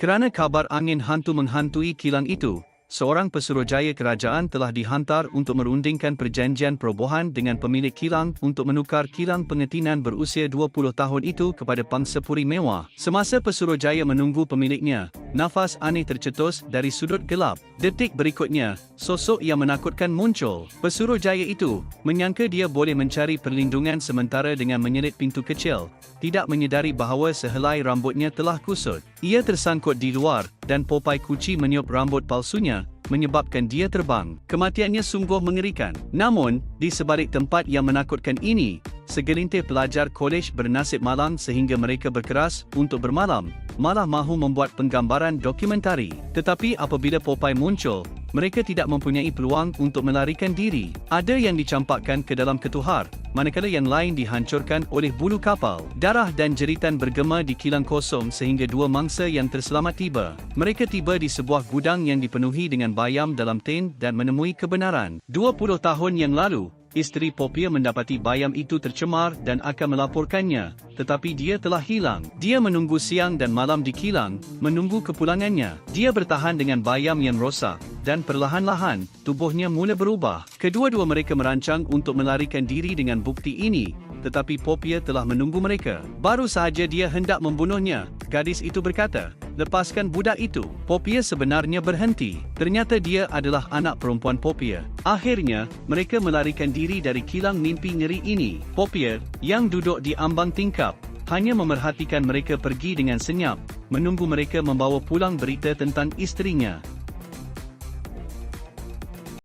Kerana kabar angin hantu menghantui kilang itu, seorang pesuruhjaya kerajaan telah dihantar untuk merundingkan perjanjian perobohan dengan pemilik kilang untuk menukar kilang pengetinan berusia 20 tahun itu kepada pangsa puri mewah. Semasa pesuruhjaya menunggu pemiliknya, nafas aneh tercetus dari sudut gelap. Detik berikutnya, sosok yang menakutkan muncul. Pesuruhjaya itu menyangka dia boleh mencari perlindungan sementara dengan menyelit pintu kecil, tidak menyedari bahawa sehelai rambutnya telah kusut. Ia tersangkut di luar, dan Popeye Kuci meniup rambut palsunya, menyebabkan dia terbang. Kematiannya sungguh mengerikan. Namun, di sebalik tempat yang menakutkan ini, segelintir pelajar kolej bernasib malang sehingga mereka berkeras untuk bermalam, malah mahu membuat penggambaran dokumentari. Tetapi apabila Popeye muncul, mereka tidak mempunyai peluang untuk melarikan diri. Ada yang dicampakkan ke dalam ketuhar, manakala yang lain dihancurkan oleh bulu kapal. Darah dan jeritan bergema di kilang kosong sehingga dua mangsa yang terselamat tiba. Mereka tiba di sebuah gudang yang dipenuhi dengan bayam dalam tin dan menemui kebenaran. 20 tahun yang lalu, isteri Popeye mendapati bayam itu tercemar dan akan melaporkannya, tetapi dia telah hilang. Dia menunggu siang dan malam di kilang, menunggu kepulangannya. Dia bertahan dengan bayam yang rosak, dan perlahan-lahan, tubuhnya mula berubah. Kedua-dua mereka merancang untuk melarikan diri dengan bukti ini, tetapi Popeye telah menunggu mereka. Baru sahaja dia hendak membunuhnya, gadis itu berkata, "Lepaskan budak itu." Popeye sebenarnya berhenti. Ternyata dia adalah anak perempuan Popeye. Akhirnya, mereka melarikan diri dari kilang mimpi ngeri ini. Popeye, yang duduk di ambang tingkap, hanya memerhatikan mereka pergi dengan senyap, menunggu mereka membawa pulang berita tentang isterinya.